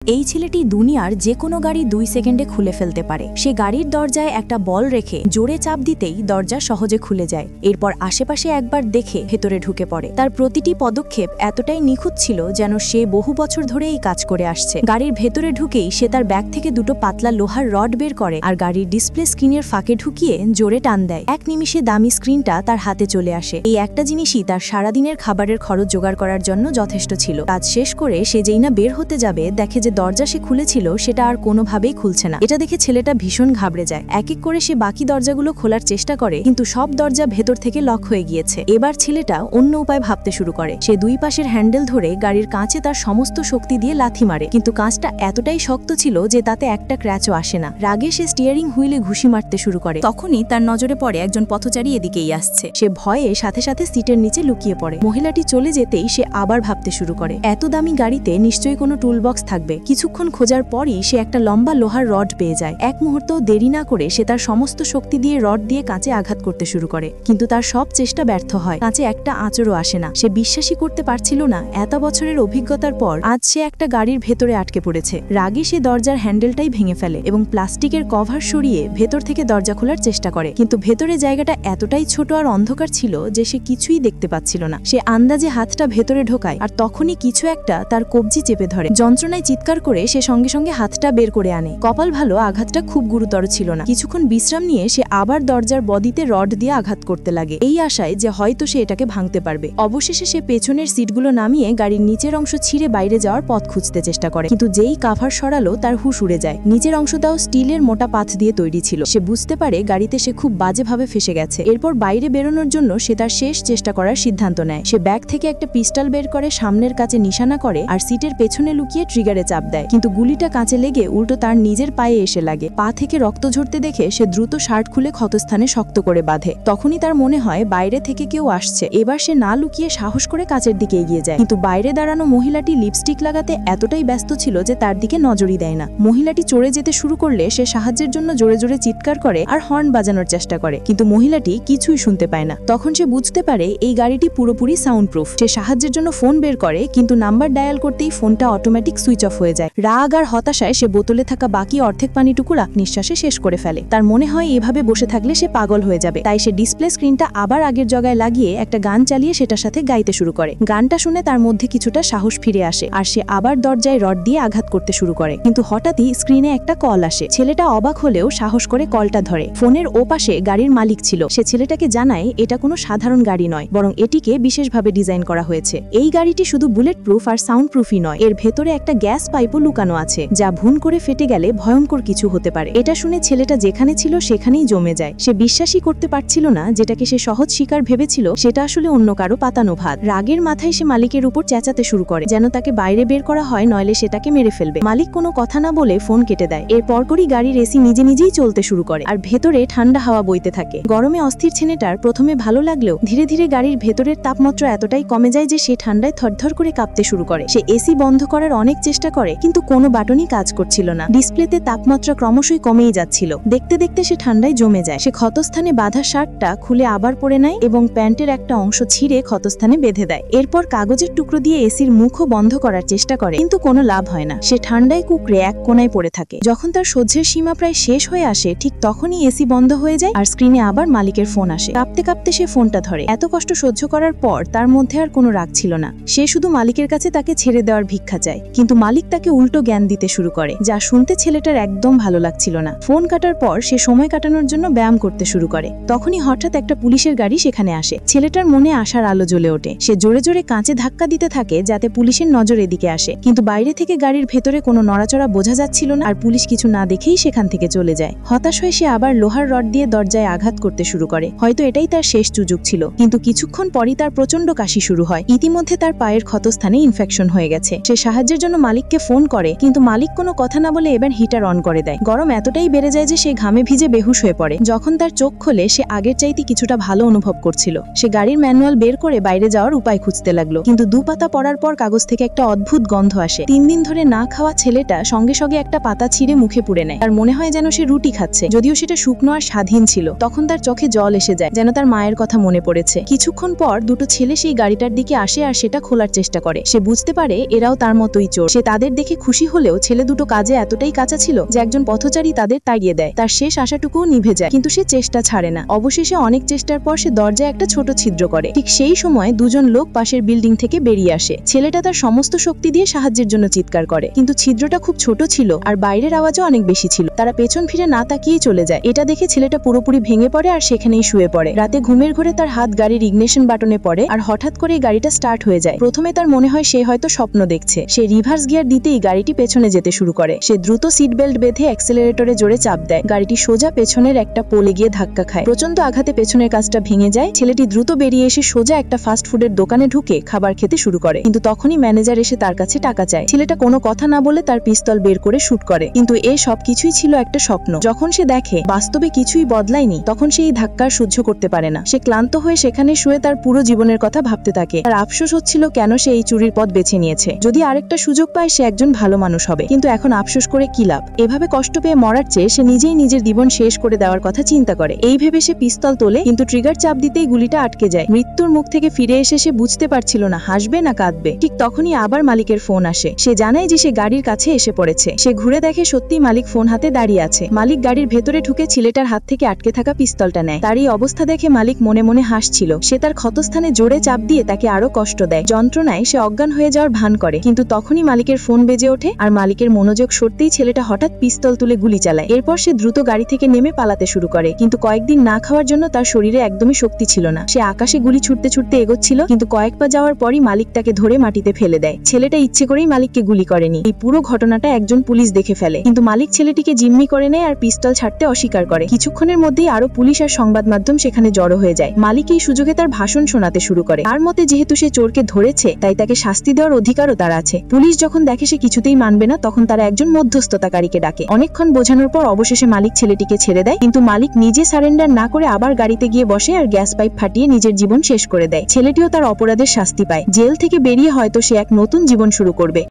এই ছেলেটি দুনিয়ার যে কোনো গাড়ি 2 সেকেন্ডে খুলে ফেলতে পারে। সে গাড়ির দরজায় একটা বল রেখে জোরে চাপ দিতেই দরজা সহজে খুলে যায়। এরপর আশেপাশে একবার দেখে ভেতরে ঢুকে পড়ে। তার প্রতিটি পদক্ষেপ এতটাই নিখুঁত ছিল যেন সে বহু বছর ধরে এই কাজ করে আসছে। গাড়ির ভেতরে ঢুকেই সে তার ব্যাগ থেকে দুটো পাতলা লোহার রড বের করে আর গাড়ির ডিসপ্লে স্ক্রিনের ফাঁকে ঢুকিয়ে জোরে টান দেয়। এক নিমিষে দামি স্ক্রিনটা তার হাতে চলে আসে। এই একটা জিনিসই তার সারাদিনের খাবারের খরচ জোগাড় করার জন্য যথেষ্ট ছিল। কাজ শেষ করে সে যেই না বের হতে যাবে, দেখে যে দরজা সে খুলেছিল সেটা আর কোনোভাবেই খুলছে না। এটা দেখে ছেলেটা ভীষণ ঘাবড়ে যায়। এক এক করে সে বাকি দরজাগুলো খোলার চেষ্টা করে, কিন্তু সব দরজা ভেতর থেকে লক হয়ে গিয়েছে। এবার ছেলেটা অন্য উপায় ভাবতে শুরু করে। সে দুই পাশের হ্যান্ডেল ধরে গাড়ির কাঁচে তার সমস্ত শক্তি দিয়ে লাথি মারে, কিন্তু কাঁচটা এতটাই শক্ত ছিল যে তাতে একটা ক্র্যাচও আসে না। রাগে সে স্টিয়ারিং হুইলে ঘুষি মারতে শুরু করে। তখনই তার নজরে পড়ে একজন পথচারী এদিকেই আসছে। সে ভয়ে সাথে সাথে সিটের নিচে লুকিয়ে পড়ে। মহিলাটি চলে যেতেই সে আবার ভাবতে শুরু করে, এত দামি গাড়িতে নিশ্চয়ই কোনো টুলবক্স থাকবে। কিছুক্ষণ খোঁজার পরই সে একটা লম্বা লোহার রড পেয়ে যায়। এক মুহূর্ত দেরি না করে সে তার সমস্ত শক্তি দিয়ে রড দিয়ে কাঁচে আঘাত করতে শুরু করে, কিন্তু তার সব চেষ্টা ব্যর্থ হয়। কাঁচে একটা আঁচড়ও আসে না। সে বিশ্বাসই করতে পারছিল না এত বছরের অভিজ্ঞতার পর আজ সে একটা গাড়ির ভেতরে আটকে পড়েছে। রাগে সে দরজার হ্যান্ডেলটাই ভেঙে ফেলে এবং প্লাস্টিকের কভার সরিয়ে ভেতর থেকে দরজা খোলার চেষ্টা করে, কিন্তু ভেতরে জায়গাটা এতটাই ছোট আর অন্ধকার ছিল যে সে কিছুই দেখতে পাচ্ছিল না। সে আন্দাজে হাতটা ভেতরে ঢোকায় আর তখনই কিছু একটা তার কবজি চেপে ধরে। যন্ত্রণায় চিৎকার করে সে সঙ্গে সঙ্গে হাতটা বের করে আনে। কপাল ভালো, আঘাতটা খুব গুরুতর ছিল না। কিছুক্ষণ বিশ্রাম নিয়ে সে আবার দরজার বডিতে রড দিয়ে আঘাত করতে লাগে, এই আশায় যে হয়তো সে এটাকে ভাঙতে পারবে। অবশেষে সে পেছনের সিটগুলো নামিয়ে গাড়ির নিচের অংশ ছিঁড়ে বাইরে যাওয়ার পথ খুঁজতে চেষ্টা করে, কিন্তু যেই কাভার সরালো তার হুঁশ উড়ে যায়। নিচের অংশটাও স্টিলের মোটা পাথ দিয়ে তৈরি ছিল। সে বুঝতে পারে গাড়িতে সে খুব বাজেভাবে ফেসে গেছে। এরপর বাইরে বেরোনোর জন্য সে তার শেষ চেষ্টা করার সিদ্ধান্ত নেয়। সে ব্যাগ থেকে একটা পিস্টল বের করে সামনের কাছে নিশানা করে আর সিটের পেছনে লুকিয়ে ট্রিগারে চাপ দেয়, কিন্তু গুলিটা কাঁচে লেগে উল্টো তার নিজের পায়ে এসে লাগে। পা থেকে রক্ত ঝরতে দেখে সে দ্রুত শার্ট খুলে ক্ষতস্থানে শক্ত করে বাঁধে। তখনই তার মনে হয় বাইরে থেকে কেউ আসছে। এবার সে না লুকিয়ে সাহস করে কাচের দিকে এগিয়ে যায়, কিন্তু বাইরে দাঁড়ানো মহিলাটি লিপস্টিক লাগাতে এতটাই ব্যস্ত ছিল যে তার দিকে নজরই দেয় না। মহিলাটি চড়ে যেতে শুরু করলে সে সাহায্যের জন্য জোরে জোরে চিৎকার করে আর হর্ন বাজানোর চেষ্টা করে, কিন্তু মহিলাটি কিছুই শুনতে পায় না। তখন সে বুঝতে পারে এই গাড়িটি পুরোপুরি সাউন্ড প্রুফ। সে সাহায্যের জন্য ফোন বের করে, কিন্তু নাম্বার ডায়াল করতেই ফোনটা অটোমেটিক সুইচ অফ হয়ে যায়। রাগ আর হতাশায় সে বোতলে থাকা বাকি অর্ধেক পানিটুকু রাগ নিঃশ্বাসে শেষ করে ফেলে। তার মনে হয় এভাবে বসে থাকলে সে পাগল হয়ে যাবে, তাই সে ডিসপ্লে স্ক্রিনটা আবার আগের জায়গায় লাগিয়ে একটা গান চালিয়ে সেটার সাথে গাইতে শুরু করে। গানটা শুনে তার মধ্যে কিছুটা সাহস ফিরে আসে আর সে আবার দরজায় রড দিয়ে আঘাত করতে শুরু করে, কিন্তু হঠাৎই স্ক্রিনে একটা কল আসে। ছেলেটা অবাক হলেও সাহস করে কলটা ধরে। ফোনের ওপাশে গাড়ির মালিক ছিল। সে ছেলেটাকে জানায় এটা কোনো সাধারণ গাড়ি নয়, বরং এটিকে বিশেষভাবে ডিজাইন করা হয়েছে। এই গাড়িটি শুধু বুলেট প্রুফ আর সাউন্ড প্রুফই নয়, এর ভেতরে একটা গ্যাস পাইপও লুকানো আছে যা ভুন করে ফেটে গেলে ভয়ঙ্কর কিছু হতে পারে। এটা শুনে ছেলেটা যেখানে ছিল সেখানেই জমে যায়। সে বিশ্বাসই করতে পারছিল না যেটাকে সে সহজ শিকার ভেবেছিল সেটা আসলে অন্য কারো পাতানো ভাত। রাগের মাথায় সে মালিকের উপর চেঁচাতে শুরু করে যেন তাকে বাইরে বের করা হয়, নইলে সেটাকে মেরে ফেলবে। মালিক কোনো কথা না বলে ফোন কেটে দেয়। এর পরপরই গাড়ির এসি নিজে নিজেই চলতে শুরু করে আর ভেতরে ঠান্ডা হাওয়া বইতে থাকে। গরমে অস্থির ছেলেটার প্রথমে ভালো লাগলেও ধীরে ধীরে গাড়ির ভেতরের তাপমাত্রা এতটাই কমে যায় যে সে ঠান্ডায় থরথর করে কাঁপতে শুরু করে। সে এসি বন্ধ করার অনেক চেষ্টা করে, কিন্তু কোনো বাটনই কাজ করছিল না। ডিসপ্লেতে তাপমাত্রা ক্রমশই কমেই যাচ্ছিল। দেখতে দেখতে সে ঠান্ডায় জমে যায়। সে ক্ষতস্থানে বাঁধা শার্টটা খুলে আবার পরে নেয় এবং প্যান্টের একটা অংশ ছিঁড়ে ক্ষতস্থানে বেঁধে দেয়। এরপর কাগজের টুকরো দিয়ে এসির মুখও বন্ধ করার চেষ্টা করে, কিন্তু কোনো লাভ হয় না। সে ঠান্ডায় কুকড়ে এক কোনায় পড়ে থাকে। যখন তার সহ্যের সীমা প্রায় শেষ হয়ে আসে, ঠিক তখনই এসি বন্ধ হয়ে যায় আর স্ক্রিনে আবার মালিকের ফোন আসে। কাঁপতে কাঁপতে সে ফোনটা ধরে। এত কষ্ট সহ্য করার পর তার মধ্যে আর কোনো রাগ ছিল না। সে শুধু মালিকের কাছে তাকে ছেড়ে দেওয়ার ভিক্ষা চায়, কিন্তু মালিক তাকে উল্টো জ্ঞান দিতে শুরু করে, যা শুনতে ছেলেটার একদম ভালো লাগছিল না। ফোন কাটার পর সে সময় কাটানোর জন্য ব্যায়াম করতে শুরু করে। তখনই হঠাৎ একটা পুলিশের গাড়ি সেখানে আসে। ছেলেটার মনে আশার আলো জ্বলে ওঠে। সে জোরে জোরে কাঁচে ধাক্কা দিতে থাকে যাতে পুলিশের নজর এদিকে আসে, কিন্তু বাইরে থেকে গাড়ির ভেতরে কোনো নড়াচড়া বোঝা যাচ্ছিল না আর পুলিশ কিছু না দেখেই সেখান থেকে চলে যায়। হতাশ হয়ে সে আবার লোহার রড দিয়ে দরজায় আঘাত করতে শুরু করে। হয়তো এটাই তার শেষ সুযোগ ছিল, কিন্তু কিছুক্ষণ পরই তার প্রচন্ড কাশি শুরু হয়। ইতিমধ্যে তার পায়ের ক্ষতস্থানে ইনফেকশন হয়ে গেছে। সে সাহায্যের জন্য মালিককে ফোন করে, কিন্তু মালিক কোনো কথা না বলে এবার হিটার অন করে দেয়। গরম এতটাই বেড়ে যায় যে সে ঘামে ভিজে বেহুশ হয়ে পড়ে। যখন তার চোখ খোলে সে আগের চাইতে কিছুটা ভালো অনুভব করছিল। সে গাড়ির ম্যানুয়াল বের করে বাইরে যাওয়ার উপায় খুঁজতে লাগলো, কিন্তু দু পাতা পড়ার পর কাগজ থেকে একটা অদ্ভুত গন্ধ আসে। 3 দিন ধরে না খাওয়া ছেলেটা সঙ্গে সঙ্গে একটা পাতা ছিঁড়ে মুখে পুড়ে নেয়। তার মনে হয় যেন সে রুটি খাচ্ছে, যদিও সেটা শুকনো আর স্বাধীন ছিল। তখন তার চোখে জল এসে যায়, যেন তার মায়ের কথা মনে পড়েছে। কিছুক্ষণ পর দুটো ছেলে সেই গাড়িটার দিকে আসে আর সেটা খোলার চেষ্টা করে। সে বুঝতে পারে এরাও তার মতোই চোর। সে তাদের তাদের দেখে খুশি হলেও ছেলে দুটো কাজে এতটাই কাঁচা ছিল যে একজন পথচারী তাদের তাড়িয়ে দেয়। তার শেষ আশাটুকুও নিভে যায়, কিন্তু সে চেষ্টা ছাড়ে না। অবশেষে অনেক চেষ্টার পর সে দরজায় একটা ছোট ছিদ্র করে। ঠিক সেই সময় দুজন লোক পাশের বিল্ডিং থেকে বেরিয়ে আসে। ছেলেটা তার সমস্ত শক্তি দিয়ে সাহায্যের জন্য চিৎকার করে, কিন্তু ছিদ্রটা খুব ছোট ছিল আর বাইরের আওয়াজও অনেক বেশি ছিল। তারা পেছন ফিরে না তাকিয়েই চলে যায়। এটা দেখে ছেলেটা পুরোপুরি ভেঙে পড়ে আর সেখানেই শুয়ে পড়ে। রাতে ঘুমের ঘোরে তার হাত গাড়ির ইগনিশন বাটনে পড়ে আর হঠাৎ করে গাড়িটা স্টার্ট হয়ে যায়। প্রথমে তার মনে হয় সে হয়তো স্বপ্ন দেখছে। সে রিভার্স গিয়ার দিতেই গাড়িটি পেছনে যেতে শুরু করে। সে দ্রুত সিট বেল্ট বেঁধে অ্যাক্সেলারেটরে জোরে চাপ দেয়। গাড়িটি সোজা পেছনের একটা পোলে গিয়ে ধাক্কা খায়। প্রচন্ড আঘাতে পেছনের কাঁচটা ভেঙে যায়। ছেলেটি দ্রুত বেরিয়ে এসে সোজা একটা ফাস্ট ফুডের দোকানে ঢুকে খাবার খেতে শুরু করে, কিন্তু তখনই ম্যানেজার এসে তার কাছে টাকা চায়। ছেলেটা কোনো কথা না বলে তার পিস্তল বের করে শুট করে, কিন্তু এ সব কিছুই ছিল একটা স্বপ্ন। যখন সে দেখে বাস্তবে কিছুই বদলায়নি, তখন সে এই ধাক্কার সহ্য করতে পারে না। সে ক্লান্ত হয়ে সেখানে শুয়ে তার পুরো জীবনের কথা ভাবতে থাকে। আর আফসোস হচ্ছিল কেন সে এই চুরির পথ বেছে নিয়েছে। যদি আরেকটা সুযোগ পায় সে একজন ভালো মানুষ হবে, কিন্তু এখন আফসোস করে কি লাভ? এভাবে কষ্ট পেয়ে মরার চেয়ে সে নিজেই নিজের জীবন শেষ করে দেওয়ার কথা চিন্তা করে। এই ভেবে সে পিস্তল তোলে, কিন্তু ট্রিগার চাপ দিতেই গুলিটা আটকে যায়। মৃত্যুর মুখ থেকে ফিরে এসে সে বুঝতে পারছিল না হাসবে না কাঁদবে। ঠিক তখনই আবার মালিকের ফোন আসে। সে জানায় যে সে গাড়ির কাছে এসে পড়েছে। সে ঘুরে দেখে সত্যি মালিক ফোন হাতে দাঁড়িয়ে আছে। মালিক গাড়ির ভেতরে ঢুকে ছেলেটার হাত থেকে আটকে থাকা পিস্তলটা নেয়। তার এই অবস্থা দেখে মালিক মনে মনে হাসছিল। সে তার ক্ষতস্থানে জোরে চাপ দিয়ে তাকে আরো কষ্ট দেয়। যন্ত্রণায় সে অজ্ঞান হয়ে যাওয়ার ভান করে, কিন্তু তখনই মালিকের ফোন বেজে ওঠে আর মালিকের মনোযোগ সরতেই ছেলেটা হঠাৎ পিস্তল তুলে গুলি চালায়। এরপর সে দ্রুত গাড়ি থেকে নেমে পালাতে শুরু করে, কিন্তু কয়েকদিন না খাওয়ার জন্য তার শরীরে একদমই শক্তি ছিল না। সে আকাশে গুলি ছুটতে ছুটতে এগোচ্ছিল, কিন্তু কয়েক পা যাওয়ার পরই মালিক তাকে ধরে মাটিতে ফেলে দেয়। ছেলেটা ইচ্ছে করেই মালিককে গুলি করেনি। এই পুরো ঘটনাটা একজন পুলিশ দেখে ফেলে, কিন্তু মালিক ছেলেটিকে জিম্মি করে নেয় আর পিস্তল ছাড়তে অস্বীকার করে। কিছুক্ষণের মধ্যেই আরো পুলিশ আর সংবাদ মাধ্যম সেখানে জড়ো হয়ে যায়। মালিক এই সুযোগে তার ভাষণ শোনাতে শুরু করে। তার মতে যেহেতু সে চোরকে ধরেছে, তাই তাকে শাস্তি দেওয়ার অধিকারও তার আছে। পুলিশ যখন দেখে সে কিছুতেই মানবে না, তখন তারা একজন মধ্যস্থতাকারীকে ডাকে। অনেকক্ষণ বোঝানোর পর অবশেষে মালিক ছেলেটিকে ছেড়ে দেয়, কিন্তু মালিক নিজে সারেন্ডার না করে আবার গাড়িতে গিয়ে বসে আর গ্যাস পাইপ ফাটিয়ে নিজের জীবন শেষ করে দেয়। ছেলেটিও তার অপরাধের শাস্তি পায়। জেল থেকে বেরিয়ে হয়তো সে এক নতুন জীবন শুরু করবে।